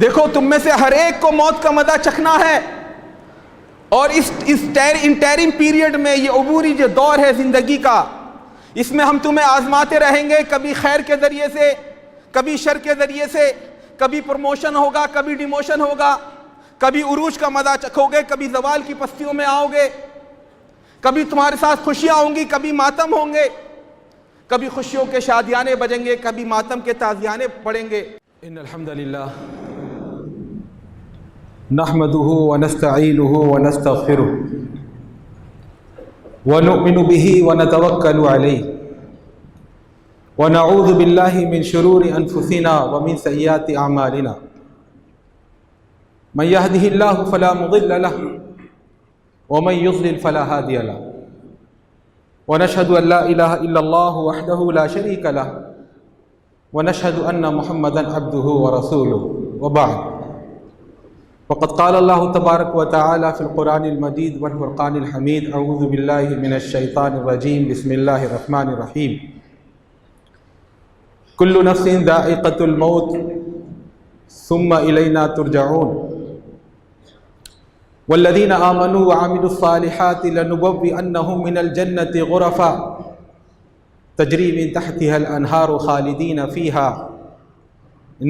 دیکھو تم میں سے ہر ایک کو موت کا مزہ چکھنا ہے، اور اس انٹرم پیریڈ میں، یہ عبوری جو دور ہے زندگی کا، اس میں ہم تمہیں آزماتے رہیں گے، کبھی خیر کے ذریعے سے، کبھی شر کے ذریعے سے، کبھی پروموشن ہوگا، کبھی ڈیموشن ہوگا، کبھی عروج کا مزہ چکھو گے، کبھی زوال کی پستیوں میں آؤ گے، کبھی تمہارے ساتھ خوشیاں ہوں گی، کبھی ماتم ہوں گے، کبھی خوشیوں کے شادیانے بجیں گے، کبھی ماتم کے تعزیانے پڑیں گے۔ ان الحمد للہ نحمده ونستعینه ونستغفره ونؤمن به ونتوکل علیہ ونعوذ باللہ من شرور انفسنا ومن سیئات اعمالنا من يهده الله فلا مضل له ومن يضلل فلا هادي له ونشهد ان لا اله الا الله وحده لا شريك له ونشهد ان محمدا عبده ورسوله وبعد وقد قال الله تبارك وتعالى في القرآن المجيد والفرقان الحميد أعوذ بالله من الشيطان الرجيم بسم الله الرحمن الرحيم كل نفس ذائقة الموت ثم إلينا ترجعون والذين آمنوا وعملوا الصالحات لنبوئنهم من الجنة غرفا تجري من تحتها الأنهار خالدين فيها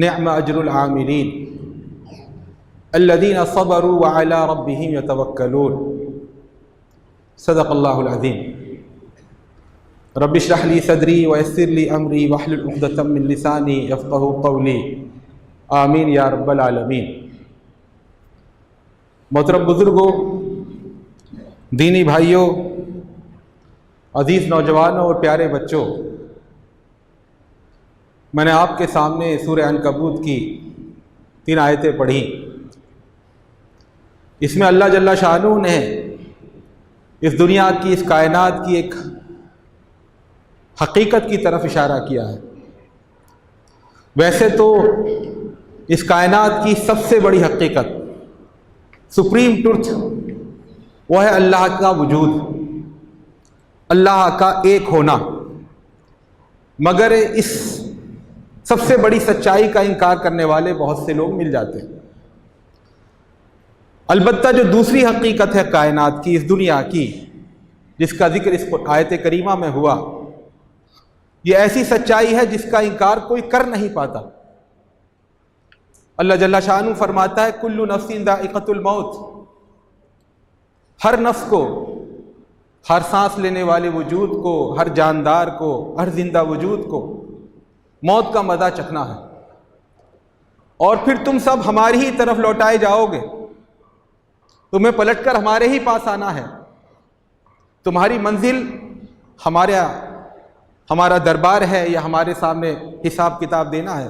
نعم أجر العاملين الذين صبروا وعلى ربهم يتوكلون صدق الله العظيم رب اشرح لي صدري ويسر لي امري واحلل عقدة من لساني يفقهوا قولي آمین یا رب العالمین۔ محترم بزرگوں، دینی بھائیوں، عزیز نوجوانوں اور پیارے بچوں، میں نے آپ کے سامنے سورہ عنکبوت کی 3 آیتیں پڑھی۔ اس میں اللہ جل شانہ نے اس دنیا کی، اس کائنات کی ایک حقیقت کی طرف اشارہ کیا ہے۔ ویسے تو اس کائنات کی سب سے بڑی حقیقت، سپریم ٹروتھ، وہ ہے اللہ کا وجود، اللہ کا ایک ہونا، مگر اس سب سے بڑی سچائی کا انکار کرنے والے بہت سے لوگ مل جاتے ہیں۔ البتہ جو دوسری حقیقت ہے کائنات کی، اس دنیا کی، جس کا ذکر اس آیت کریمہ میں ہوا، یہ ایسی سچائی ہے جس کا انکار کوئی کر نہیں پاتا۔ اللہ جل شانہ فرماتا ہے کل نفس ذائقۃ الموت، ہر نفس کو، ہر سانس لینے والے وجود کو، ہر جاندار کو، ہر زندہ وجود کو موت کا مزہ چکھنا ہے، اور پھر تم سب ہماری ہی طرف لوٹائے جاؤ گے، تمہیں پلٹ کر ہمارے ہی پاس آنا ہے، تمہاری منزل ہمارا دربار ہے، یا ہمارے سامنے حساب کتاب دینا ہے۔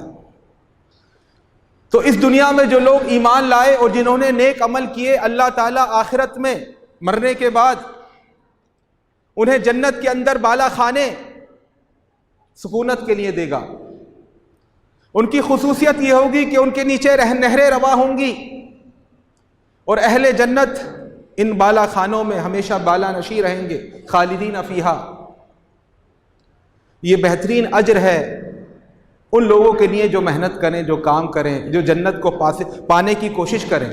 تو اس دنیا میں جو لوگ ایمان لائے اور جنہوں نے نیک عمل کیے، اللہ تعالیٰ آخرت میں مرنے کے بعد انہیں جنت کے اندر بالا خانے سکونت کے لیے دے گا۔ ان کی خصوصیت یہ ہوگی کہ ان کے نیچے نہریں رواں ہوں گی، اور اہل جنت ان بالا خانوں میں ہمیشہ بالا نشی رہیں گے، خالدین فیہا۔ یہ بہترین اجر ہے ان لوگوں کے لیے جو محنت کریں، جو کام کریں، جو جنت کو پانے کی کوشش کریں۔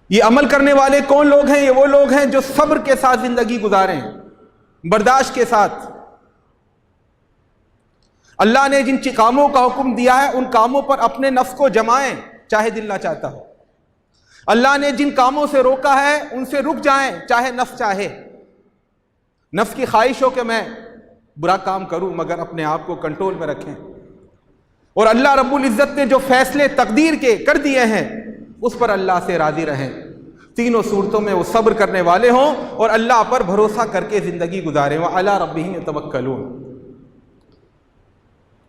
یہ عمل کرنے والے کون لوگ ہیں؟ یہ وہ لوگ ہیں جو صبر کے ساتھ زندگی گزاریں، برداشت کے ساتھ۔ اللہ نے جن کاموں کا حکم دیا ہے ان کاموں پر اپنے نفس کو جمائیں، چاہے دل نہ چاہتا ہو۔ اللہ نے جن کاموں سے روکا ہے ان سے رک جائیں، چاہے نفس چاہے۔ نفس کی خواہش ہو کہ میں برا کام کروں، مگر اپنے آپ کو کنٹرول میں رکھیں، اور اللہ رب العزت نے جو فیصلے تقدیر کے کر دیے ہیں اس پر اللہ سے راضی رہیں۔ تینوں صورتوں میں وہ صبر کرنے والے ہوں اور اللہ پر بھروسہ کر کے زندگی گزاریں، وَعَلَىٰ رَبِّهِمْ يَتَوَكَّلُونَ۔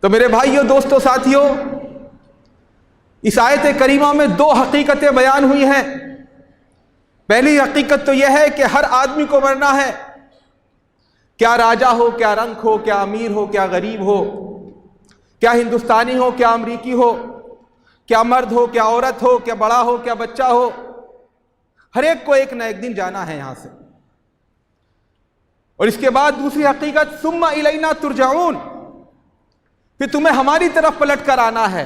تو میرے بھائیوں، دوستوں، ساتھیوں، اس آیت کریمہ میں 2 حقیقتیں بیان ہوئی ہیں۔ پہلی حقیقت تو یہ ہے کہ ہر آدمی کو مرنا ہے، کیا راجہ ہو، کیا رنک ہو، کیا امیر ہو، کیا غریب ہو، کیا ہندوستانی ہو، کیا امریکی ہو، کیا مرد ہو، کیا عورت ہو، کیا بڑا ہو، کیا بچہ ہو، ہر ایک کو ایک نہ ایک دن جانا ہے یہاں سے۔ اور اس کے بعد دوسری حقیقت ثم الینا ترجعون، پھر تمہیں ہماری طرف پلٹ کر آنا ہے۔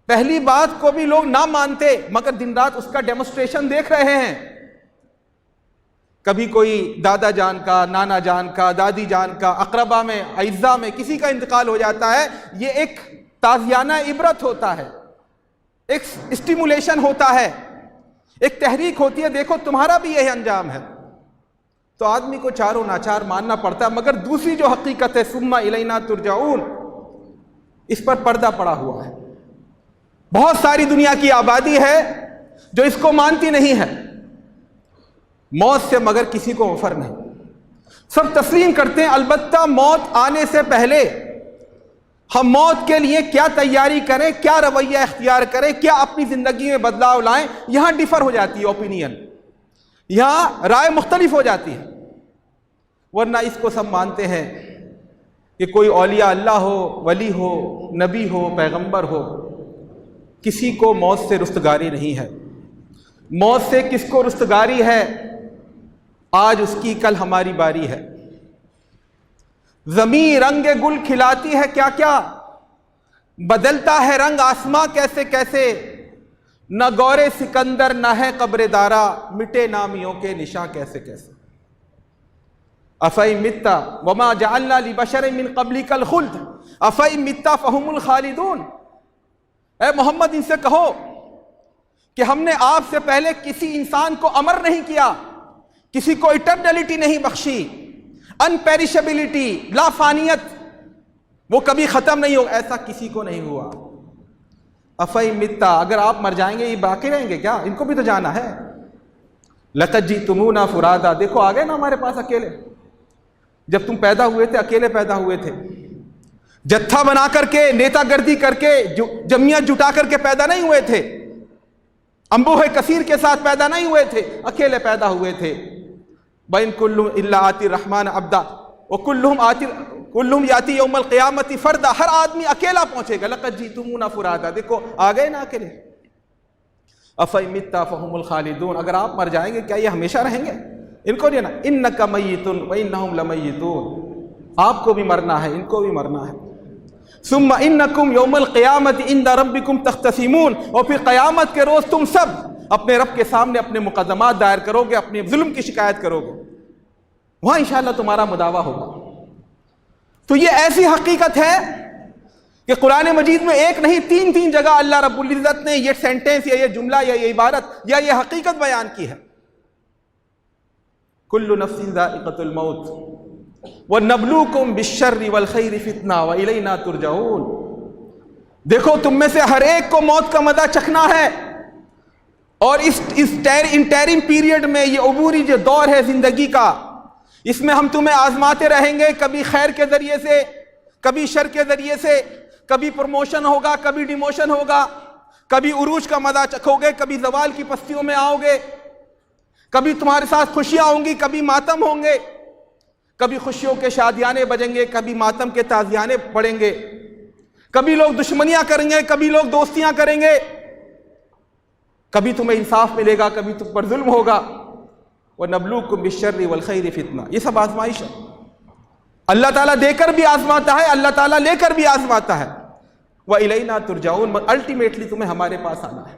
پہلی بات کو بھی لوگ نہ مانتے مگر دن رات اس کا ڈیمونسٹریشن دیکھ رہے ہیں. کبھی کوئی دادا جان کا، نانا جان کا، دادی جان کا، اقربا میں، اعزاء میں کسی کا انتقال ہو جاتا ہے، یہ ایک تازیانہ عبرت ہوتا ہے، ایک اسٹیمولیشن ہوتا ہے، ایک تحریک ہوتی ہے، دیکھو تمہارا بھی یہی انجام ہے. تو آدمی کو چاروں ناچار ماننا پڑتا ہے. مگر دوسری جو حقیقت ہے ثم الینا ترجعون، اس پر پردہ پڑا ہوا ہے. بہت ساری دنیا کی آبادی ہے جو اس کو مانتی نہیں ہے. موت سے مگر کسی کو غفر نہیں. سب تسلیم کرتے ہیں، البتہ موت آنے سے پہلے ہم موت کے لیے کیا تیاری کریں، کیا رویہ اختیار کریں، کیا اپنی زندگی میں بدلاؤ لائیں. یہاں ڈیفر ہو جاتی ہے اوپینین، یہاں رائے مختلف ہو جاتی ہے. ورنہ اس کو سب مانتے ہیں کہ کوئی اولیاء اللہ ہو، ولی ہو، نبی ہو، پیغمبر ہو، کسی کو موت سے رستگاری نہیں ہے. موت سے کس کو رستگاری ہے؟ آج اس کی، کل ہماری باری ہے. زمین رنگ گل کھلاتی ہے کیا کیا، بدلتا ہے رنگ آسماں کیسے کیسے. نہ گور سکندر نہ ہے قبر دارا، مٹے نامیوں کے نشاں کیسے کیسے. افئن مت وما جعلنا لبشر من قبلک الخلد افئن مت فهم الخالدون. اے محمد ان سے کہو کہ ہم نے آپ سے پہلے کسی انسان کو امر نہیں کیا، کسی کو اٹرنلٹی نہیں بخشی، انپیریشبلٹی، لا فانیت، وہ کبھی ختم نہیں ہو، ایسا کسی کو نہیں ہوا. افئن مت، اگر آپ مر جائیں گے یہ باقی رہیں گے کیا؟ ان کو بھی تو جانا ہے. لقد جئتمونا فرادا، دیکھو آ گئے نا ہمارے پاس اکیلے. جب تم پیدا ہوئے تھے اکیلے پیدا ہوئے تھے، جتھا بنا کر کے، نیتا گردی کر کے، جمعیت جٹا کر کے پیدا نہیں ہوئے تھے، انبوہ کثیر کے ساتھ پیدا نہیں ہوئے تھے، اکیلے پیدا ہوئے تھے. بَإِن كُلٌّ إِلَّا آتِي الرَّحْمَٰنَ عَبْدًا وَكُلُّهُمْ يَأْتِي يَوْمَ الْقِيَامَةِ فَرْدًا. ہر آدمی اکیلا پہنچے گا. لَقَدْ جِئْتُمُونَا فُرَادًا، دیکھو آ گئے نا اکیلے. أَفَإِن مِتَّ فَهُمُ الْخَالِدُونَ، اگر آپ مر جائیں گے کیا یہ ہمیشہ رہیں گے؟ ان کو نہیں نا. إِنَّكَ مَيِّتٌ وَإِنَّهُمْ لَمَيِّتُونَ، آپ کو بھی مرنا ہے، ان کو بھی مرنا ہے. ثم انکم یوم القیامت عند ربکم تختصمون، اور پھر قیامت کے روز تم سب اپنے رب کے سامنے اپنے مقدمات دائر کرو گے، اپنے ظلم کی شکایت کرو گے، وہاں انشاءاللہ تمہارا مداوع ہوگا. تو یہ ایسی حقیقت ہے کہ قرآن مجید میں ایک نہیں تین جگہ اللہ رب العزت نے یہ سینٹنس یا یہ جملہ یا یہ عبارت یا یہ حقیقت بیان کی ہے. کل نفس ذائقۃ الموت وَنَبْلُوكُمْ بِالشَّرِّ وَالْخَيْرِ فِتْنَةً وَإِلَيْنَا تُرْجَعُونَ. دیکھو تم میں سے ہر ایک کو موت کا مزہ چکھنا ہے، اور اس انٹرم پیریڈ میں، یہ عبوری جو دور ہے زندگی کا، اس میں ہم تمہیں آزماتے رہیں گے، کبھی خیر کے ذریعے سے، کبھی شر کے ذریعے سے. کبھی پروموشن ہوگا، کبھی ڈیموشن ہوگا، کبھی عروج کا مزہ چکھو گے، کبھی زوال کی پستیوں میں آؤ گے، کبھی تمہارے ساتھ خوشیاں ہوں گی، کبھی ماتم ہوں گے، کبھی خوشیوں کے شادیانے بجیں گے، کبھی ماتم کے تازیانے پڑیں گے، کبھی لوگ دشمنیاں کریں گے، کبھی لوگ دوستیاں کریں گے، کبھی تمہیں انصاف ملے گا، کبھی تم پر ظلم ہوگا. وَنَبْلُوكُمْ بِالشَّرِّ وَالْخَيْرِ فِتْنَةً، یہ سب آزمائش ہے. اللہ تعالیٰ دے کر بھی آزماتا ہے، اللہ تعالیٰ لے کر بھی آزماتا ہے. وَإِلَيْنَا تُرْجَعُونَ، الٹیمیٹلی تمہیں ہمارے پاس آنا ہے.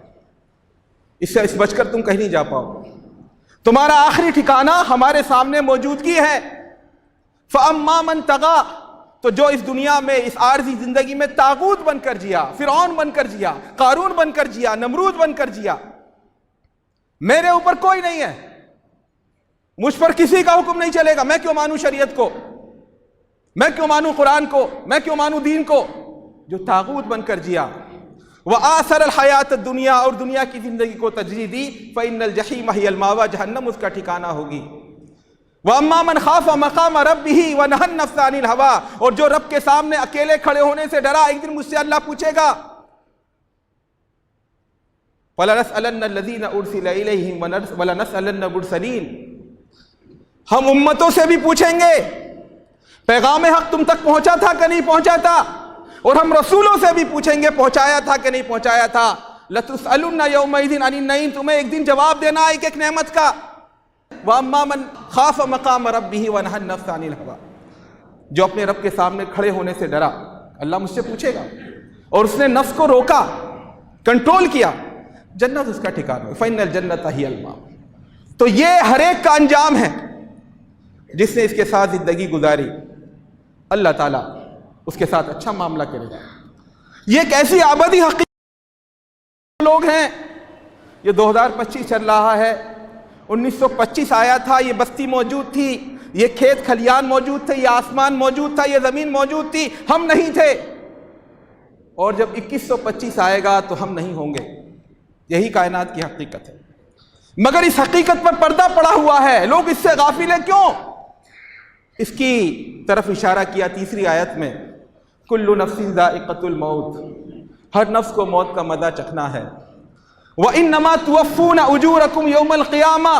اس سے بچ کر تم کہیں نہیں جا پاؤ. تمہارا آخری ٹھکانہ ہمارے سامنے موجودگی ہے. فَأَمَّا مَن طَغَىٰ، تو جو اس دنیا میں، اس عارضی زندگی میں طاغوت بن کر جیا، فرعون بن کر جیا، قارون بن کر جیا، نمرود بن کر جیا، میرے اوپر کوئی نہیں ہے، مجھ پر کسی کا حکم نہیں چلے گا، میں کیوں مانوں شریعت کو، میں کیوں مانوں قرآن کو، میں کیوں مانوں دین کو. جو طاغوت بن کر جیا، وآثر الحیات الدنیا، اور دنیا کی زندگی کو ترجیح دی، فإن الجحیم ہی المأویٰ، جہنم اس کا ٹھکانہ ہوگی. وَأَمَّا مَنْ خَافَ مَقَامَ رَبِّهِ وَنَهَى النَّفْسَ عَنِ الْهَوَىٰ، اور جو رب کے سامنے اکیلے کھڑے ہونے سے ڈرا. ایک دن مجھ سے اللہ پوچھے گا، وَلَنَسْأَلَنَّ الَّذِينَ أُرْسِلَ إِلَيْهِمْ وَلَنَسْأَلَنَّ الْمُرْسَلِينَ، ہم امتوں سے بھی پوچھیں گے پیغام حق تم تک پہنچا تھا کہ نہیں پہنچا تھا، اور ہم رسولوں سے بھی پوچھیں گے پہنچایا تھا کہ نہیں پہنچایا تھا. لَتُسْأَلُنَّ يَوْمَئِذٍ عَنِ النَّعِيمِ، تمہیں ایک دن جواب دینا ہے ایک نعمت کا. وَأَمَّا مَنْ خَافَ مَقَامَ رَبِّهِ وَنَهَى النَّفْسَ عَنِ الْهَوَىٰ، جو اپنے رب کے سامنے کھڑے ہونے سے ڈرا. اللہ مجھ سے پوچھے گا، اور اس نے نفس کو روکا. کنٹرول کیا، جنت اس کا ٹھکانہ، فَإِنَّ الْجَنَّةَ هِيَ الْمَأْوَىٰ۔ تو یہ ہر ایک کا انجام ہے جس نے اس کے ساتھ زندگی گزاری، اللہ تعالیٰ اس کے ساتھ اچھا معاملہ کرے گا۔ یہ ایک ایسی ابدی حقیقت لوگ ہیں، یہ 2025 چل رہا ہے، 1925 آیا تھا، یہ بستی موجود تھی، یہ کھیت کھلیان موجود تھے، یہ آسمان موجود تھا، یہ زمین موجود تھی، ہم نہیں تھے، اور جب 2125 آئے گا تو ہم نہیں ہوں گے۔ یہی کائنات کی حقیقت ہے، مگر اس حقیقت پر پردہ پڑا ہوا ہے، لوگ اس سے غافل ہیں۔ کیوں؟ اس کی طرف اشارہ کیا تیسری آیت میں، کل نفس ذائقۃ الموت، ہر نفس کو موت کا مزہ چکھنا ہے۔ وَإِنَّمَا تُوَفُّونَ أُجُورَكُمْ يَوْمَ الْقِيَامَةِ،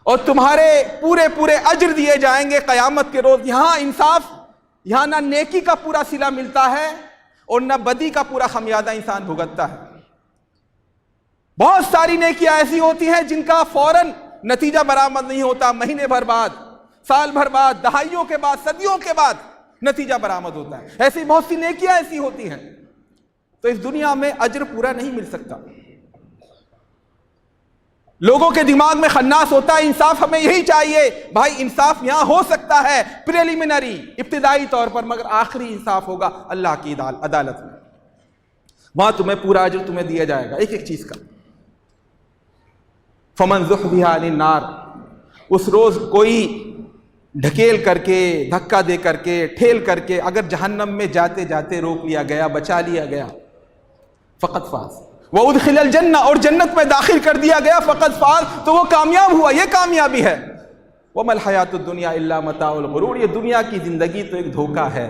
اور تمہارے پورے اجر دیے جائیں گے قیامت کے روز۔ یہاں انصاف، یہاں نہ نیکی کا پورا صلہ ملتا ہے اور نہ بدی کا پورا خمیازہ انسان بھگتتا ہے۔ بہت ساری نیکیاں ایسی ہوتی ہیں جن کا فوراً نتیجہ برآمد نہیں ہوتا، مہینے بھر بعد، سال بھر بعد، دہائیوں کے بعد، صدیوں کے بعد نتیجہ برآمد ہوتا ہے۔ ایسی بہت سی نیکیاں ایسی ہوتی ہیں، تو اس دنیا میں اجر پورا نہیں مل سکتا۔ لوگوں کے دماغ میں خناس ہوتا ہے انصاف ہمیں یہی چاہیے، بھائی انصاف یہاں ہو سکتا ہے پریلیمنری، ابتدائی طور پر، مگر آخری انصاف ہوگا اللہ کی عدالت میں، وہاں تمہیں پورا اجر تمہیں دیا جائے گا ایک ایک چیز کا۔ فمن زحزح عن النار، اس روز کوئی ڈھکیل کر کے، دھکا دے کر کے، ٹھیل کر کے اگر جہنم میں جاتے جاتے روک لیا گیا، بچا لیا گیا، فقط فاز۔ وَأُدْخِلَ الْجَنَّةَ، اور جنت میں داخل کر دیا گیا، فقط فاز، تو وہ کامیاب ہوا، یہ کامیابی ہے۔ وَمَا الْحَيَاةُ الدُّنْيَا إِلَّا مَتَاعُ الْغُرُورِ، یہ دنیا کی زندگی تو ایک دھوکہ ہے۔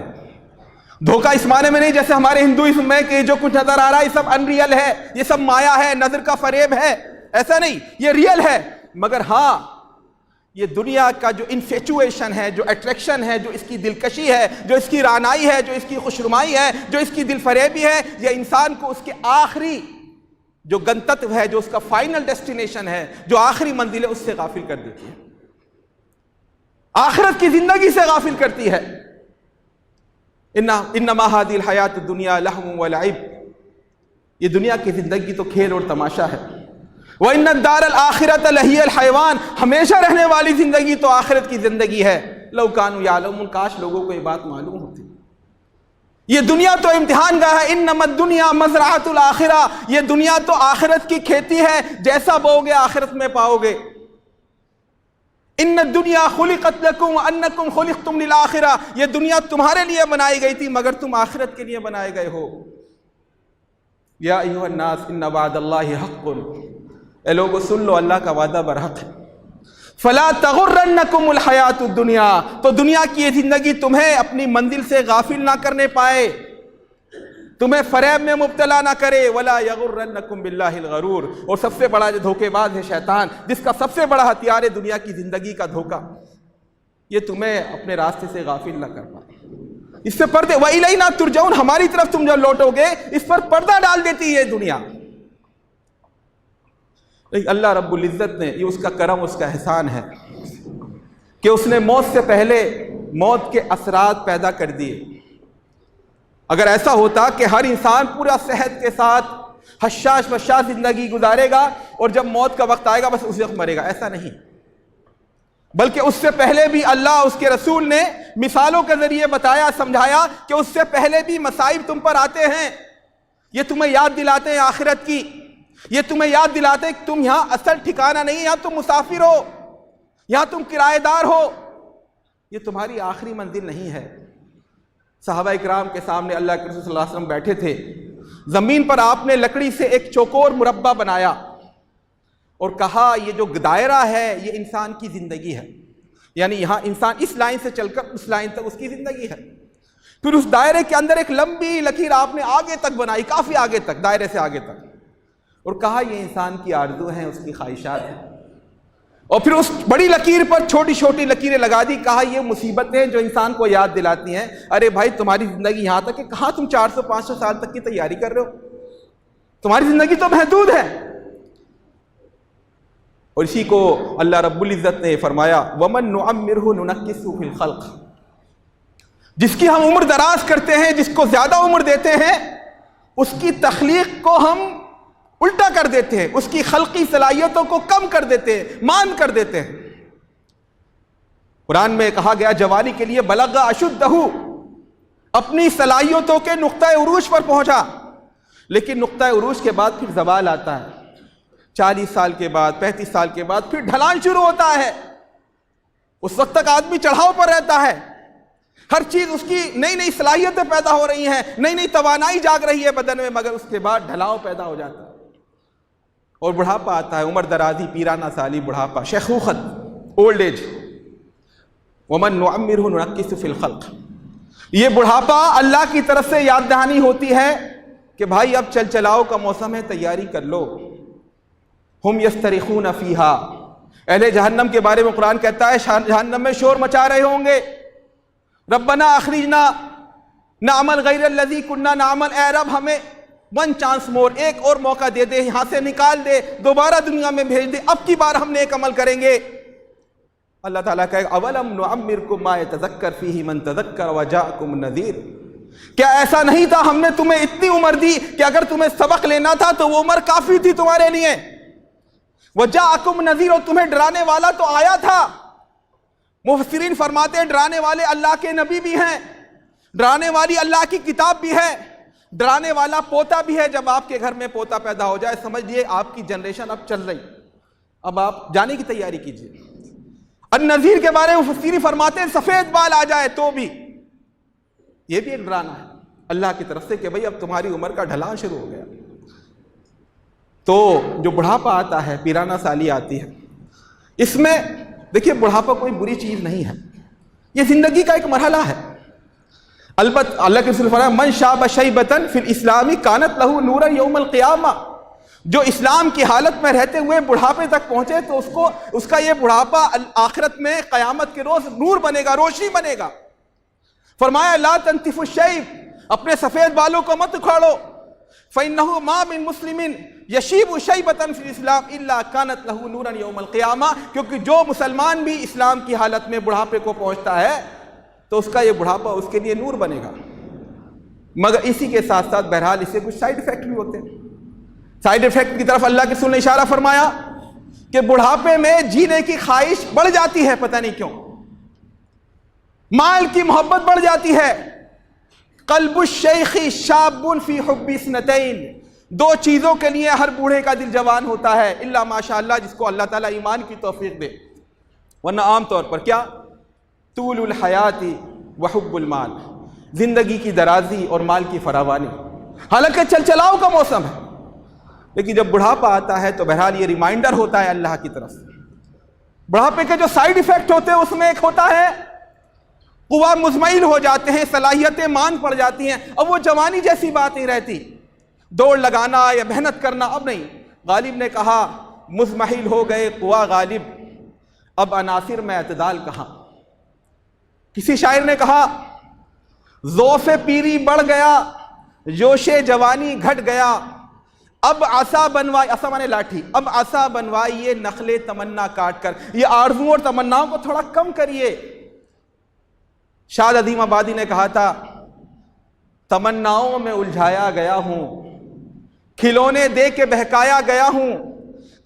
دھوکہ اس معنی میں نہیں جیسے ہمارے ہندوازم میں کہ جو کچھ نظر آ رہا ہے یہ سب ان ریئل ہے، یہ سب مایا ہے، نظر کا فریب ہے، ایسا نہیں، یہ ریئل ہے، مگر ہاں یہ دنیا کا جو انفیچویشن ہے، جو اٹریکشن ہے، جو اس کی دلکشی ہے، جو اس کی رعنائی ہے، جو اس کی خوشرمائی ہے، جو اس کی دل فریبی ہے، یہ انسان کو اس کے آخری جو گنتتو ہے، جو اس کا فائنل ڈیسٹینیشن ہے، جو آخری منزل ہے، اس سے غافل کر دیتی ہے، آخرت کی زندگی سے غافل کرتی ہے۔ انما هذه الحیات الدنیا لہو ولعب، یہ دنیا کی زندگی تو کھیل اور تماشا ہے۔ وَإِنَّ الدَّارَ الْآخِرَةَ لَهِيَ الْحَيْوَانُ، ہمیشہ رہنے والی زندگی تو آخرت کی زندگی ہے۔ لَوْ كَانُوا يَعْلَمُونَ، کاش لوگوں کو یہ بات معلوم ہوتی۔ یہ دنیا تو امتحان گاہ ہے، انما الدنیا مزرعۃ الآخرہ، یہ دنیا تو آخرت کی کھیتی ہے، جیسا بو گے آخرت میں پاؤ گے۔ ان الدنیا خلقت لکم وانکم خلقتم للآخرہ، یہ دنیا تمہارے لیے بنائی گئی تھی مگر تم آخرت کے لیے بنائے گئے ہو۔ یا ایھا الناس ان وعد اللہ حق، اے لوگو سن لو اللہ کا وعدہ برحق ہے۔ فلا تغرنکم الحیات الدنیا، تو دنیا کی یہ زندگی تمہیں اپنی منزل سے غافل نہ کرنے پائے، تمہیں فریب میں مبتلا نہ کرے۔ ولا یغرنکم باللہ الغرور، اور سب سے بڑا جو دھوکے باز ہے شیطان، جس کا سب سے بڑا ہتھیار ہے دنیا کی زندگی کا دھوکہ، یہ تمہیں اپنے راستے سے غافل نہ کر پائے۔ اس سے پردے وَإِلَيْنَا تُرْجَعُونَ، ہماری طرف تم جب لوٹو گے، اس پر پردہ ڈال دیتی ہے دنیا۔ اللہ رب العزت نے، یہ اس کا کرم، اس کا احسان ہے کہ اس نے موت سے پہلے موت کے اثرات پیدا کر دیے۔ اگر ایسا ہوتا کہ ہر انسان پورا صحت کے ساتھ حشاش بشاش زندگی گزارے گا اور جب موت کا وقت آئے گا بس اس وقت مرے گا، ایسا نہیں، بلکہ اس سے پہلے بھی اللہ، اس کے رسول نے مثالوں کے ذریعے بتایا، سمجھایا کہ اس سے پہلے بھی مصائب تم پر آتے ہیں، یہ تمہیں یاد دلاتے ہیں آخرت کی، یہ تمہیں یاد دلاتے ہیں کہ تم یہاں اصل ٹھکانہ نہیں، یہاں تم مسافر ہو، یہاں تم کرایہ دار ہو، یہ تمہاری آخری منزل نہیں ہے۔ صحابہ اکرام کے سامنے اللہ کے رسول صلی اللہ علیہ وسلم بیٹھے تھے، زمین پر آپ نے لکڑی سے ایک چوکور مربع بنایا اور کہا یہ جو دائرہ ہے یہ انسان کی زندگی ہے، یعنی یہاں انسان اس لائن سے چل کر اس لائن تک اس کی زندگی ہے۔ پھر اس دائرے کے اندر ایک لمبی لکیر آپ نے آگے تک بنائی، کافی آگے تک، دائرے سے آگے تک، اور کہا یہ انسان کی آرزو ہیں، اس کی خواہشات ہیں، اور پھر اس بڑی لکیر پر چھوٹی چھوٹی لکیریں لگا دی، کہا یہ مصیبتیں جو انسان کو یاد دلاتی ہیں، ارے بھائی تمہاری زندگی یہاں تک ہے، کہاں تم 400-500 سال تک کی تیاری کر رہے ہو، تمہاری زندگی تو محدود ہے۔ اور اسی کو اللہ رب العزت نے فرمایا وَمَن نُعَمِّرْهُ نُنَكِّسْهُ فِي الْخَلْقِ، جس کی ہم عمر دراز کرتے ہیں، جس کو زیادہ عمر دیتے ہیں، اس کی تخلیق کو ہم الٹا کر دیتے ہیں، اس کی خلقی صلاحیتوں کو کم کر دیتے ہیں، ماند کر دیتے ہیں۔ قرآن میں کہا گیا جوانی کے لیے بلغ اشدہ، اپنی صلاحیتوں کے نقطہ عروج پر پہنچا، لیکن نقطہ عروج کے بعد پھر زوال آتا ہے، 40 سال کے بعد 35 سال کے بعد پھر ڈھلان شروع ہوتا ہے۔ اس وقت تک آدمی چڑھاؤ پر رہتا ہے، ہر چیز اس کی نئی نئی صلاحیتیں پیدا ہو رہی ہیں، نئی نئی توانائی جاگ رہی ہے بدن میں، مگر اس کے بعد ڈھلاؤ پیدا ہو جاتا ہے اور بڑھاپا آتا ہے، عمر درازی، پیرانہ سالی، بڑھاپا، شیخوخت، اولڈ ایج۔ وَمَن نُعَمِّرْهُ نُنَكِّسُ فِي الْخَلْقِ، یہ بڑھاپا اللہ کی طرف سے یاد دہانی ہوتی ہے کہ بھائی اب چل چلاؤ کا موسم ہے، تیاری کر لو۔ ہم یسترخون فیہا، اہل جہنم کے بارے میں قرآن کہتا ہے جہنم میں شور مچا رہے ہوں گے، ربنا اخرجنا نعمل غیر الذی کننا نعمل، اے رب ہمیں ون چانس مور، ایک اور موقع دے دے، یہاں سے نکال دے، دوبارہ دنیا میں بھیج دے، اب کی بار ہم نیک عمل کریں گے۔ اللہ تعالیٰ کہے اولم نعمرکم ما یتذکر فیہ من تذکر وجاءکم النذیر، کیا ایسا نہیں تھا ہم نے تمہیں اتنی عمر دی کہ اگر تمہیں سبق لینا تھا تو وہ عمر کافی تھی تمہارے لیے؟ وجاءکم النذیر، اور تمہیں ڈرانے والا تو آیا تھا۔ مفسرین فرماتے ہیں ڈرانے والے اللہ کے نبی بھی ہیں، ڈرانے والی اللہ کی کتاب بھی ہے، ڈرانے والا پوتا بھی ہے۔ جب آپ کے گھر میں پوتا پیدا ہو جائے سمجھ لیے آپ کی جنریشن اب چل رہی، اب آپ جانے کی تیاری کیجئے۔ النذیر کے بارے میں مفسرین فرماتے ہیں سفید بال آ جائے تو بھی، یہ بھی ایک ڈرانا ہے اللہ کی طرف سے کہ بھئی اب تمہاری عمر کا ڈھلان شروع ہو گیا۔ تو جو بڑھاپا آتا ہے، پیرانہ سالی آتی ہے، اس میں دیکھیے بڑھاپا کوئی بری چیز نہیں ہے، یہ زندگی کا ایک مرحلہ ہے۔ البتہ اللہ کے رسول فرمایا من شاب شیبۃ فی الاسلام کانت لہ نورا یوم القیامہ، جو اسلام کی حالت میں رہتے ہوئے بڑھاپے تک پہنچے تو اس کا یہ بڑھاپا آخرت میں قیامت کے روز نور بنے گا، روشنی بنے گا۔ فرمایا لا تنتف الشیب، اپنے سفید بالوں کو مت اکھاڑو، فإنہ ما من مسلم یشیب شیبۃ فی الاسلام الا کانت لہ نورا یوم القیامہ، کیونکہ جو مسلمان بھی اسلام کی حالت میں بڑھاپے کو پہنچتا ہے تو اس کا یہ بڑھاپا اس کے لیے نور بنے گا۔ مگر اسی کے ساتھ ساتھ بہرحال اس سے کچھ سائیڈ ایفیکٹ بھی ہوتے ہیں۔ سائیڈ ایفیکٹ کی طرف اللہ کے رسول نے اشارہ فرمایا کہ بڑھاپے میں جینے کی خواہش بڑھ جاتی ہے، پتہ نہیں کیوں، مال کی محبت بڑھ جاتی ہے۔ قلب الشیخ شاب فی حب اثنتین، دو چیزوں کے لیے ہر بوڑھے کا دل جوان ہوتا ہے، الا ماشاء اللہ جس کو اللہ تعالیٰ ایمان کی توفیق دے، ورنہ عام طور پر کیا؟ طول الحیات وحب المال، زندگی کی درازی اور مال کی فراوانی، حالانکہ چل چلاؤ کا موسم ہے، لیکن جب بڑھاپا آتا ہے تو بہرحال یہ ریمائنڈر ہوتا ہے اللہ کی طرف سے۔ بڑھاپے کے جو سائیڈ ایفیکٹ ہوتے ہیں اس میں ایک ہوتا ہے قوا مزمعل ہو جاتے ہیں، صلاحیتیں مان پڑ جاتی ہیں، اب وہ جوانی جیسی بات نہیں رہتی، دوڑ لگانا یا محنت کرنا اب نہیں۔ غالب نے کہا مزمحل ہو گئے قوا غالب، اب عناصر میں اعتدال کہاں۔ کسی شاعر نے کہا ذوف پیری بڑھ گیا، جوش جوانی گھٹ گیا، اب عصا بنوائی، عصا مانے لاٹھی، اب عصا بنوائیے نخل تمنا کاٹ کر، یہ آرزو اور تمناؤں کو تھوڑا کم کریے۔ شاد عظیم آبادی نے کہا تھا تمناؤں میں الجھایا گیا ہوں، کھلونے دے کے بہکایا گیا ہوں،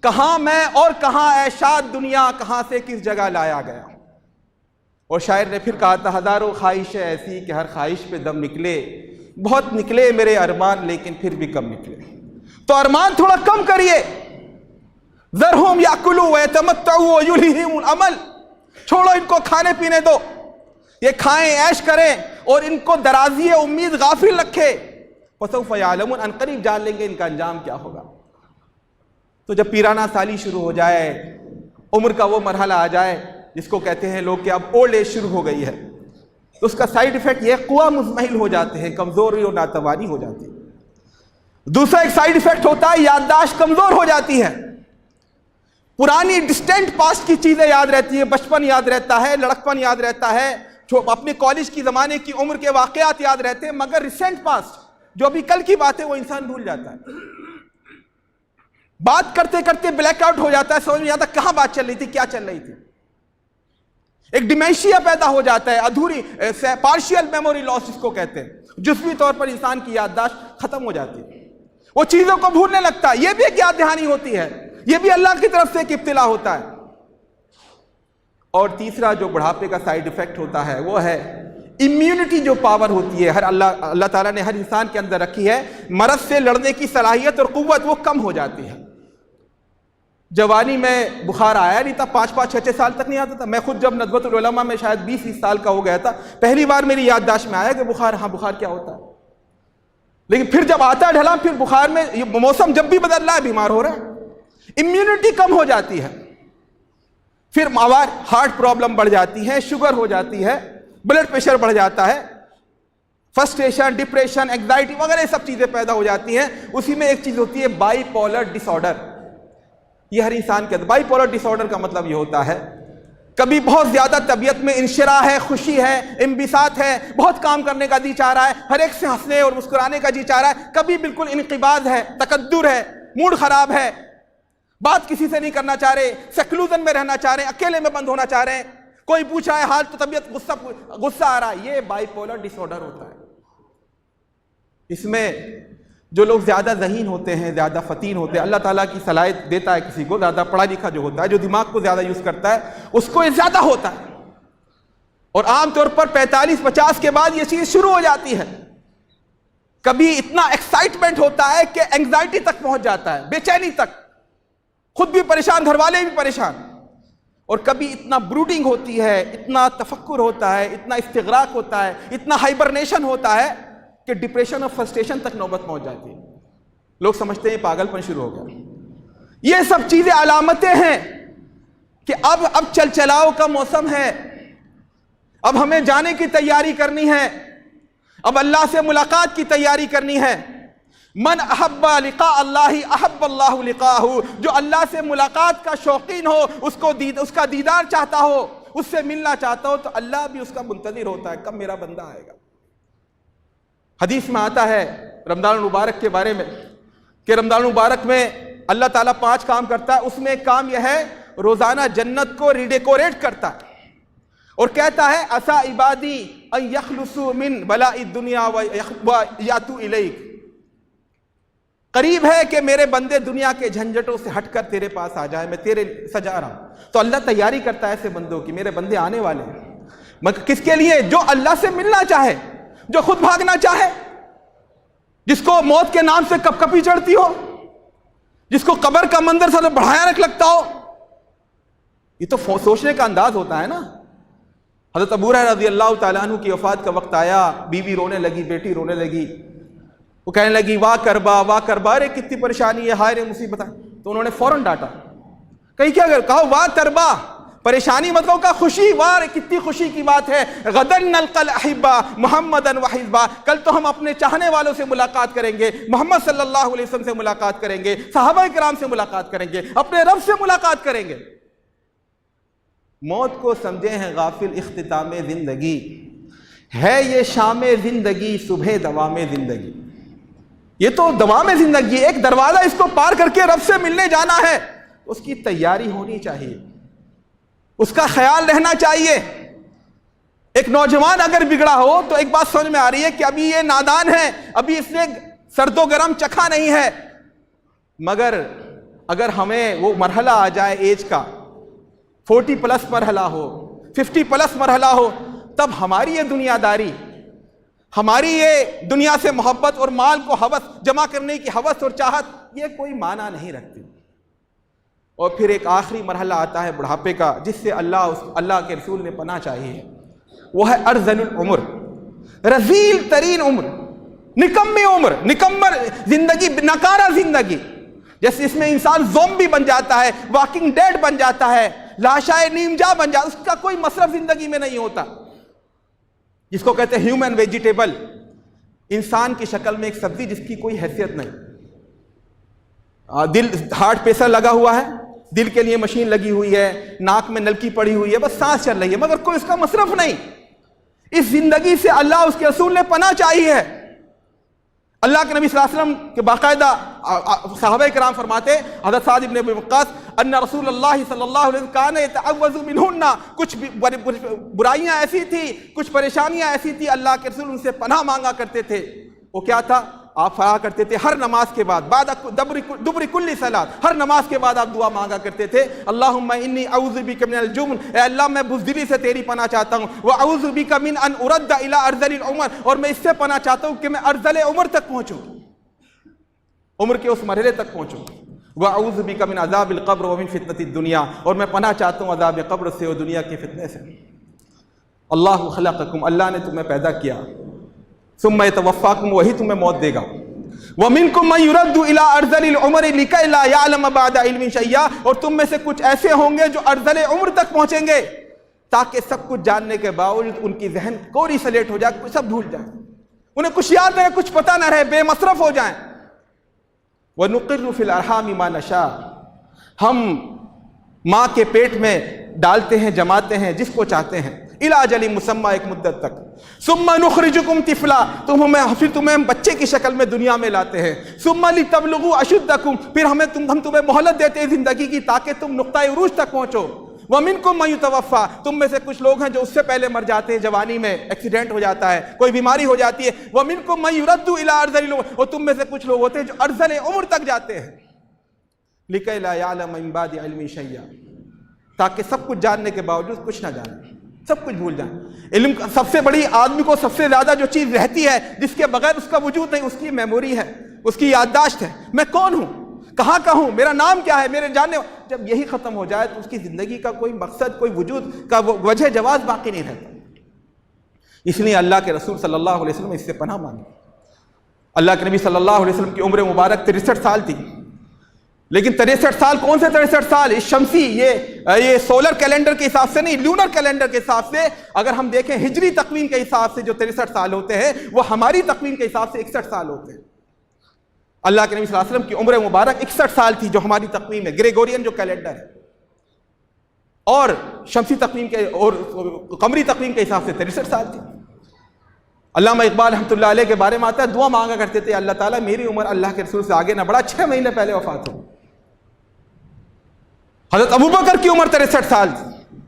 کہاں میں اور کہاں اے شاد دنیا، کہاں سے کس جگہ لایا گیا ہوں۔ اور شاعر نے پھر کہا تھا ہزاروں خواہشیں ایسی کہ ہر خواہش پہ دم نکلے، بہت نکلے میرے ارمان لیکن پھر بھی کم نکلے۔ تو ارمان تھوڑا کم کریے، ذرہم یاکلوا ویتمتعوا ویلہہم الامل، چھوڑو ان کو کھانے پینے دو، یہ کھائیں عیش کریں اور ان کو درازی امید غافل رکھے، فسوف یعلمون، ان قریب جان لیں گے ان کا انجام کیا ہوگا۔ تو جب پیرانہ سالی شروع ہو جائے، عمر کا وہ مرحلہ آ جائے جس کو کہتے ہیں لوگ کہ اب اولڈ ایج شروع ہو گئی ہے، تو اس کا سائیڈ ایفیکٹ یہ قوا مزمحل ہو جاتے ہیں، کمزوری اور ناتوانی ہو جاتی ہے۔ دوسرا ایک سائیڈ ایفیکٹ ہوتا ہے یادداشت کمزور ہو جاتی ہے، پرانی ڈسٹینٹ پاسٹ کی چیزیں یاد رہتی ہیں، بچپن یاد رہتا ہے، لڑکپن یاد رہتا ہے، اپنے کالج کی زمانے کی عمر کے واقعات یاد رہتے ہیں، مگر ریسنٹ پاسٹ جو ابھی کل کی بات ہے وہ انسان بھول جاتا ہے، بات کرتے کرتے بلیک آؤٹ ہو جاتا ہے، سمجھ میں آتا کہاں بات چل رہی تھی، کیا چل رہی تھی، ایک ڈیمینشیا پیدا ہو جاتا ہے، ادھوری پارشل میموری لاس جس کو کہتے ہیں، جزوی طور پر انسان کی یادداشت ختم ہو جاتی ہے۔ وہ چیزوں کو بھولنے لگتا ہے. یہ بھی ایک یاد دہانی ہوتی ہے, یہ بھی اللہ کی طرف سے ایک ابتلا ہوتا ہے. اور تیسرا جو بڑھاپے کا سائیڈ ایفیکٹ ہوتا ہے وہ ہے امیونٹی. جو پاور ہوتی ہے اللہ تعالیٰ نے ہر انسان کے اندر رکھی ہے, مرض سے لڑنے کی صلاحیت اور قوت وہ کم ہو جاتی ہے. جوانی میں بخار آیا نہیں تھا, 5-5 6-6 سال تک نہیں آتا تھا. میں خود جب ندوۃ العلماء میں شاید 20-20 سال کا ہو گیا تھا, پہلی بار میری یادداشت میں آیا کہ بخار, ہاں بخار کیا ہوتا ہے. لیکن پھر جب آتا ہے ڈھلا, پھر بخار میں موسم جب بھی بدل رہا ہے بیمار ہو رہا ہے, امیونٹی کم ہو جاتی ہے. پھر ہارٹ پرابلم بڑھ جاتی ہے, شوگر ہو جاتی ہے, بلڈ پریشر بڑھ جاتا ہے, فرسٹریشن, ڈپریشن, اینگزائٹی وغیرہ سب چیزیں پیدا ہو جاتی ہیں. اسی میں ایک چیز ہوتی ہے بائی پولر ڈس آرڈر. یہ ہر انسان کے اندر بائی پولر ڈس آرڈر کا مطلب یہ ہوتا ہے کبھی بہت زیادہ طبیعت میں انشراح ہے, خوشی ہے, انبساط ہے, بہت کام کرنے کا جی چاہ رہا ہے, ہر ایک سے ہنسنے اور مسکرانے کا جی چاہ رہا ہے. کبھی بالکل انقباض ہے, تکدر ہے, موڈ خراب ہے, بات کسی سے نہیں کرنا چاہ رہے, سیکلوزن میں رہنا چاہ رہے ہیں, اکیلے میں بند ہونا چاہ رہے ہیں, کوئی پوچھا ہے حال تو طبیعت غصہ آ رہا ہے. یہ بائی پولر ڈس آرڈر ہوتا ہے. اس میں جو لوگ زیادہ ذہین ہوتے ہیں, زیادہ فطین ہوتے ہیں, اللہ تعالیٰ کی صلاحیت دیتا ہے کسی کو, زیادہ پڑھا لکھا جو ہوتا ہے, جو دماغ کو زیادہ یوز کرتا ہے, اس کو یہ زیادہ ہوتا ہے. اور عام طور پر 45-50 کے بعد یہ چیز شروع ہو جاتی ہے. کبھی اتنا ایکسائٹمنٹ ہوتا ہے کہ اینگزائٹی تک پہنچ جاتا ہے, بے چینی تک, خود بھی پریشان, گھر والے بھی پریشان. اور کبھی اتنا بروڈنگ ہوتی ہے, اتنا تفکر ہوتا ہے, اتنا استغراق ہوتا ہے, اتنا ہائبرنیشن ہوتا ہے کہ ڈپریشن اور فرسٹریشن تک نوبت پہنچ جاتی ہے. لوگ سمجھتے ہیں پاگل پن شروع ہو گیا. یہ سب چیزیں علامتیں ہیں کہ اب چل چلاؤ کا موسم ہے, اب ہمیں جانے کی تیاری کرنی ہے, اب اللہ سے ملاقات کی تیاری کرنی ہے. من احب لقاء اللہ احب اللہ لقاءہ. جو اللہ سے ملاقات کا شوقین ہو, اس کا دیدار چاہتا ہو, اس سے ملنا چاہتا ہو, تو اللہ بھی اس کا منتظر ہوتا ہے کب میرا بندہ آئے گا. حدیث میں آتا ہے رمضان المبارک کے بارے میں کہ رمضان المبارک میں اللہ تعالیٰ 5 کام کرتا ہے. اس میں ایک کام یہ ہے, روزانہ جنت کو ریڈیکوریٹ کرتا ہے اور کہتا ہے عسا عبادی ان یخلصوا من بلاء الدنیا ویاتوا الیک. قریب ہے کہ میرے بندے دنیا کے جھنجھٹوں سے ہٹ کر تیرے پاس آ جائے, میں تیرے سجا رہا ہوں. تو اللہ تیاری کرتا ہے ایسے بندوں کی, میرے بندے آنے والے ہیں. مگر کس کے لیے؟ جو اللہ سے ملنا چاہے, جو خود بھاگنا چاہے, جس کو موت کے نام سے کپ کپی چڑھتی ہو, جس کو قبر کا منظر سب سے بھیانک لگتا ہو. یہ تو سوچنے کا انداز ہوتا ہے نا. حضرت ابو ہریرہ رضی اللہ تعالیٰ عنہ کی وفات کا وقت آیا, بیوی رونے لگی, بیٹی رونے لگی, وہ کہنے لگی واہ کربا واہ کربا, ارے کتنی پریشانی ہے, ہائے رے مصیبت ہے. تو انہوں نے فوراً ڈانٹا, کہیں کیا کہا واہ تربا, پریشانی مطلب کا خوشی, واہ کتنی خوشی کی بات ہے. غدن نلقى الاحبا محمدا وحزبا, کل تو ہم اپنے چاہنے والوں سے ملاقات کریں گے, محمد صلی اللہ علیہ وسلم سے ملاقات کریں گے, صحابہ کرام سے ملاقات کریں گے, اپنے رب سے ملاقات کریں گے. موت کو سمجھے ہیں غافل اختتام زندگی, ہے یہ شام زندگی صبح دوام زندگی. یہ تو دوام زندگی, ایک دروازہ اس کو پار کر کے رب سے ملنے جانا ہے, اس کی تیاری ہونی چاہیے, اس کا خیال رہنا چاہیے. ایک نوجوان اگر بگڑا ہو تو ایک بات سمجھ میں آ رہی ہے کہ ابھی یہ نادان ہے, ابھی اس نے سرد و گرم چکھا نہیں ہے. مگر اگر ہمیں وہ مرحلہ آ جائے ایج کا, 40+ مرحلہ ہو, 50+ مرحلہ ہو, تب ہماری یہ دنیا داری, ہماری یہ دنیا سے محبت اور مال کو حوث جمع کرنے کی حوث اور چاہت, یہ کوئی معنی نہیں رکھتی. اور پھر ایک آخری مرحلہ آتا ہے بڑھاپے کا, جس سے اللہ کے رسول نے پناہ چاہیے. وہ ہے ارذل العمر, رذیل ترین عمر, نکمی عمر, نکمر زندگی, ناکارہ زندگی. جیسے اس میں انسان زومبی بن جاتا ہے, واکنگ ڈیڈ بن جاتا ہے, لاشائے نیم جا بن جاتا ہے, اس کا کوئی مصرف زندگی میں نہیں ہوتا. جس کو کہتے ہیں ہیومن ویجیٹیبل, انسان کی شکل میں ایک سبزی جس کی کوئی حیثیت نہیں. دل, ہارٹ پریشر لگا ہوا ہے, دل کے لیے مشین لگی ہوئی ہے, ناک میں نلکی پڑی ہوئی ہے, بس سانس چل رہی ہے, مگر کوئی اس کا مصرف نہیں. اس زندگی سے اللہ اس کے رسول نے پناہ چاہیے ہے. اللہ کے نبی صلی اللہ علیہ وسلم کے باقاعدہ صحابہ کرام فرماتے, حضرت سعد ابن ابی وقاص, ان رسول اللہ صلی اللہ علیہ وسلم کان یتعوذ منہن, کچھ برائیاں ایسی تھی, کچھ پریشانیاں ایسی تھی, اللہ کے رسول ان سے پناہ مانگا کرتے تھے. وہ کیا تھا؟ آپ فرا کرتے تھے ہر نماز کے بعد بعد دبر کل صلاۃ، ہر نماز کے بعد آپ دعا مانگا کرتے تھے اللہم انی اعوذ بک من الجبن، اے اللہ میں بزدلی سے تیری پناہ چاہتا ہوں، واعوذ بک من ان ارد الی ارذل العمر، اور میں اس سے پناہ چاہتا ہوں کہ میں ارذل عمر تک پہنچوں، عمر کے اس مرحلے تک پہنچوں، واعوذ بک من عذاب القبر ومن فتنۃ الدنیا، اور میں پناہ چاہتا ہوں عذاب قبر سے اور دنیا کے فتنے سے۔ اللہ خلقکم، اللہ نے تمہیں پیدا کیا، ثم یتوفاکم، وہی تمہیں موت دے گا، وَمِنْكُمْ مَنْ يُرَدُّ إِلَىٰ أَرْذَلِ الْعُمُرِ لِكَيْ لَا يَعْلَمَ بَعْدَ عِلْمٍ شَيْئًا، اور تم میں سے کچھ ایسے ہوں گے جو ارذل عمر تک پہنچیں گے تاکہ سب کچھ جاننے کے باوجود ان کی ذہن کوری سلیٹ ہو جائے، سب بھول جائیں، انہیں کچھ یاد رہے، کچھ پتہ نہ رہے، بے مصرف ہو جائیں۔ وَنُقِرُّ فِي الْأَرْحَامِ مَا نَشَاءُ، ہم ماں کے پیٹ میں ڈالتے ہیں، جماتے ہیں جس کو چاہتے ہیں، الی اجل مسمى، ایک مدت تک، ثم نخرجکم طفلا، پھر تمہیں بچے کی شکل میں دنیا میں لاتے ہیں، ثم لتبلغوا اشدکم، پھر ہم تمہیں مہلت دیتے ہیں زندگی کی تاکہ تم نقطۂ عروج تک پہنچو، ومنکم من یتوفی، تم میں سے کچھ لوگ ہیں جو اس سے پہلے مر جاتے ہیں، جوانی میں ایکسیڈنٹ ہو جاتا ہے، کوئی بیماری ہو جاتی ہے، ومنکم من یرد الی ارذل العمر، اور تم میں سے کچھ لوگ ہوتے ہیں جو ارذل عمر تک جاتے ہیں، لکی لا یعلم من بعد علم شیئا، تاکہ سب کچھ جاننے کے باوجود کچھ نہ جانیں، سب کچھ بھول جائیں۔ علم سب سے بڑی، آدمی کو سب سے زیادہ جو چیز رہتی ہے جس کے بغیر اس کا وجود نہیں، اس کی میموری ہے، اس کی یادداشت ہے، میں کون ہوں، کہاں کا ہوں، میرا نام کیا ہے، میرے جاننے، جب یہی ختم ہو جائے تو اس کی زندگی کا کوئی مقصد، کوئی وجود کا وجہ جواز باقی نہیں رہتا۔ اس لیے اللہ کے رسول صلی اللہ علیہ وسلم اس سے پناہ مانگی۔ اللہ کے نبی صلی اللہ علیہ وسلم کی عمر مبارک 63 سال تھی، لیکن 63 سال کون سے 63 سال، اس شمسی یہ سولر کیلنڈر کے حساب سے نہیں، لونر کیلنڈر کے حساب سے اگر ہم دیکھیں ہجری تقویم کے حساب سے جو 63 سال ہوتے ہیں وہ ہماری تقویم کے حساب سے 61 سال ہوتے ہیں۔ اللہ کے نبی صلی اللہ علیہ وسلم کی عمر مبارک 61 سال تھی جو ہماری تقویم ہے، گریگورین جو کیلنڈر ہے، اور شمسی تقویم کے اور قمری تقویم کے حساب سے 63 سال تھی۔ علامہ اقبال رحمۃ اللہ علیہ کے بارے میں آتا ہے، دعا مانگا کرتے تھے اللہ تعالیٰ میری عمر اللہ کے رسول سے آگے نہ بڑھا، 6 مہینے پہلے وفات ہو۔ حضرت ابوبکر کی عمر 63 سال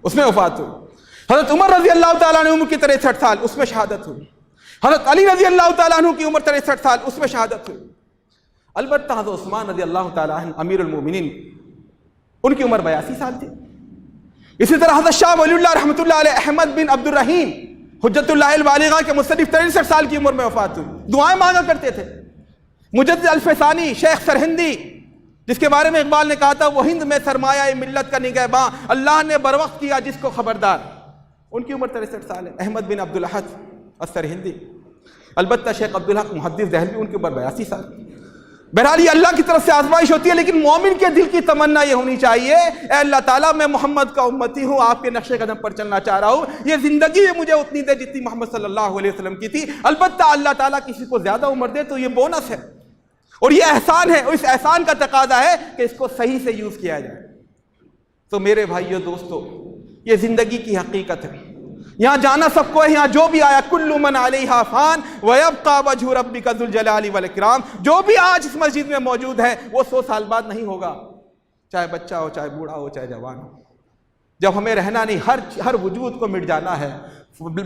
اس میں وفات ہوئی، حضرت عمر رضی اللہ تعالیٰ عنہ کی 63 سال اس میں شہادت ہوئی، حضرت علی رضی اللہ تعالیٰ عنہ کی عمر 63 سال اس میں شہادت ہوئی، البتہ حضرت عثمان رضی اللہ تعالیٰ عنہ امیر المومنین ان کی عمر 82 سال تھی۔ اسی طرح حضرت شاہ ولی اللہ رحمۃ اللہ علیہ احمد بن عبد الرحیم حجت اللہ البالغہ کے مصنف 63 سال کی عمر میں وفات ہوئی، دعائیں مانگا کرتے تھے۔ مجدد الفسانی شیخ سرہندی جس کے بارے میں اقبال نے کہا تھا وہ ہند میں سرمایہ ملت کا نگہباں، اللہ نے بروقت کیا جس کو خبردار، ان کی عمر 63 سال ہے۔ احمد بن عبد الحق السرہندی، البتہ شیخ عبدالحق محدث دہلوی ان کی عمر 82 سال۔ بہرحال یہ اللہ کی طرف سے آزمائش ہوتی ہے، لیکن مومن کے دل کی تمنا یہ ہونی چاہیے اے اللہ تعالیٰ میں محمد کا امتی ہوں، آپ کے نقش قدم پر چلنا چاہ رہا ہوں، یہ زندگی مجھے اتنی دے جتنی محمد صلی اللہ علیہ وسلم کی تھی۔ البتہ اللہ تعالیٰ کسی کو زیادہ عمر دے تو یہ بونس ہے اور یہ احسان ہے، اور اس احسان کا تقاضا ہے کہ اس کو صحیح سے یوز کیا جائے۔ تو میرے بھائیو دوستو، یہ زندگی کی حقیقت ہے، یہاں جانا سب کو ہے، یہاں جو بھی آیا کل من علیہا فان ویبقى وجہ ربک ذو الجلال والاکرام، جو بھی آج اس مسجد میں موجود ہے وہ 100 سال بعد نہیں ہوگا، چاہے بچہ ہو، چاہے بوڑھا ہو، چاہے جوان ہو، جب ہمیں رہنا نہیں، ہر وجود کو مٹ جانا ہے۔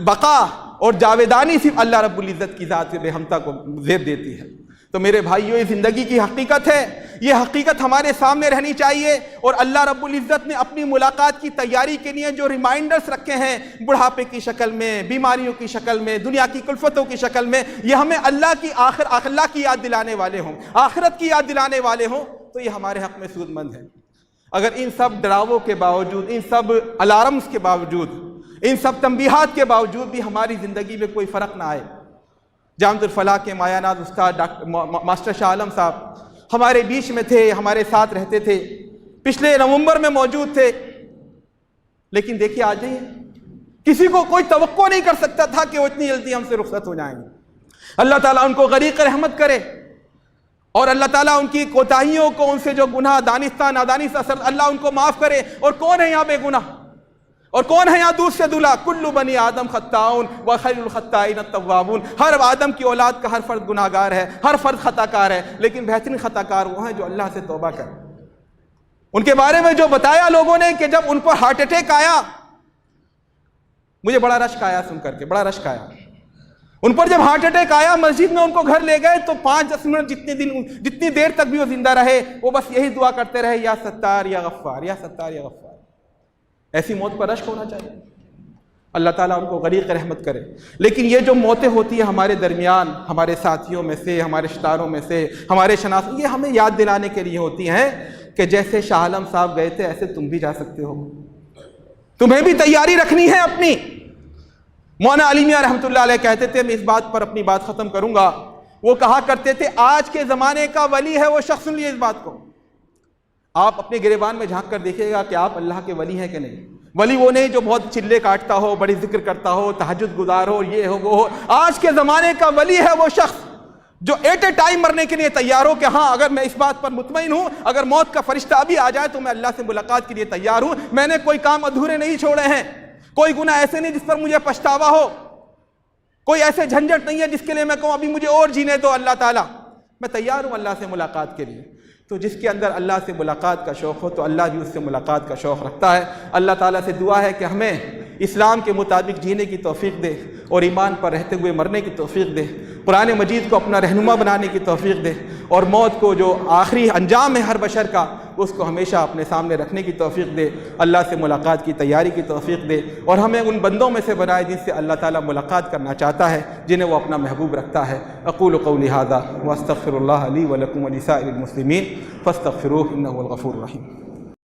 بقا اور جاویدانی صرف اللہ رب العزت کی ذات بے ہمتا کو زیب دیتی ہے۔ تو میرے بھائیو یہ زندگی کی حقیقت ہے، یہ حقیقت ہمارے سامنے رہنی چاہیے، اور اللہ رب العزت نے اپنی ملاقات کی تیاری کے لیے جو ریمائنڈرز رکھے ہیں بڑھاپے کی شکل میں، بیماریوں کی شکل میں، دنیا کی کلفتوں کی شکل میں، یہ ہمیں اللہ کی یاد دلانے والے ہوں، آخرت کی یاد دلانے والے ہوں، تو یہ ہمارے حق میں سود مند ہے۔ اگر ان سب ڈراووں کے باوجود، ان سب الارمز کے باوجود، ان سب تنبیہات کے باوجود بھی ہماری زندگی میں کوئی فرق نہ آئے، جامعۃ الفلاح کے مایہ ناز استاد ماسٹر شاہ عالم صاحب ہمارے بیچ میں تھے، ہمارے ساتھ رہتے تھے، پچھلے نومبر میں موجود تھے، لیکن دیکھیے آج ہی کسی کو کوئی توقع نہیں کر سکتا تھا کہ وہ اتنی جلدی ہم سے رخصت ہو جائیں گے۔ اللہ تعالیٰ ان کو غریق رحمت کرے، اور اللہ تعالیٰ ان کی کوتاہیوں کو، ان سے جو گناہ دانستہ نادانستہ سر، اللہ ان کو معاف کرے۔ اور کون ہے یہاں بے گناہ، اور کون ہے یہاں دور سے دلہا؟ کل بنی آدم خطاؤن وخیر الخطائین التوابون، ہر آدم کی اولاد کا ہر فرد گناہ گار ہے، ہر فرد خطا کار ہے، لیکن بہترین خطا کار وہ ہیں جو اللہ سے توبہ کریں۔ ان کے بارے میں جو بتایا لوگوں نے کہ جب ان پر ہارٹ اٹیک آیا، مجھے بڑا رشک آیا سن کر کے، بڑا رشک آیا۔ ان پر جب ہارٹ اٹیک آیا مسجد میں ان کو گھر لے گئے تو 5-10 منٹ جتنی دیر تک بھی وہ زندہ رہے وہ بس یہی دعا کرتے رہے، یا ستار یا غفار، یا ستار یا غفار۔ ایسی موت پر رشک ہونا چاہیے، اللہ تعالیٰ ان کو غریق رحمت کرے۔ لیکن یہ جو موتیں ہوتی ہیں ہمارے درمیان، ہمارے ساتھیوں میں سے، ہمارے رشتہ داروں میں سے، ہمارے شناس، یہ ہمیں یاد دلانے کے لیے ہوتی ہیں کہ جیسے شاہ عالم صاحب گئے تھے ایسے تم بھی جا سکتے ہو، تمہیں بھی تیاری رکھنی ہے اپنی۔ مولانا علی میاں رحمۃ اللہ علیہ کہتے تھے، میں اس بات پر اپنی بات ختم کروں گا، وہ کہا کرتے تھے آج کے زمانے کا ولی ہے وہ شخص، سن لیے اس بات کو، آپ اپنے گریبان میں جھانک کر دیکھیے گا کہ آپ اللہ کے ولی ہیں کہ نہیں۔ ولی وہ نہیں جو بہت چلے کاٹتا ہو، بڑی ذکر کرتا ہو، تہجد گزار ہو، یہ ہو وہ ہو۔ آج کے زمانے کا ولی ہے وہ شخص جو ایٹ اے ٹائم مرنے کے لیے تیار ہو کہ ہاں اگر میں اس بات پر مطمئن ہوں، اگر موت کا فرشتہ ابھی آ جائے تو میں اللہ سے ملاقات کے لیے تیار ہوں، میں نے کوئی کام ادھورے نہیں چھوڑے ہیں، کوئی گناہ ایسے نہیں جس پر مجھے پچھتاوا ہو، کوئی ایسے جھنجھٹ نہیں ہے جس کے لیے میں کہوں ابھی مجھے اور جینے دو اللہ تعالیٰ، میں تیار ہوں اللہ سے ملاقات کے لیے۔ تو جس کے اندر اللہ سے ملاقات کا شوق ہو تو اللہ بھی اس سے ملاقات کا شوق رکھتا ہے۔ اللہ تعالیٰ سے دعا ہے کہ ہمیں اسلام کے مطابق جینے کی توفیق دے اور ایمان پر رہتے ہوئے مرنے کی توفیق دے، قرآن مجید کو اپنا رہنما بنانے کی توفیق دے، اور موت کو جو آخری انجام ہے ہر بشر کا اس کو ہمیشہ اپنے سامنے رکھنے کی توفیق دے، اللہ سے ملاقات کی تیاری کی توفیق دے، اور ہمیں ان بندوں میں سے بنائے جن سے اللہ تعالیٰ ملاقات کرنا چاہتا ہے، جنہیں وہ اپنا محبوب رکھتا ہے۔ اقول قولی ھذا واستغفر اللہ لی ولکم ولسائر المسلمین فاستغفروہ انہ هو الغفور الرحیم۔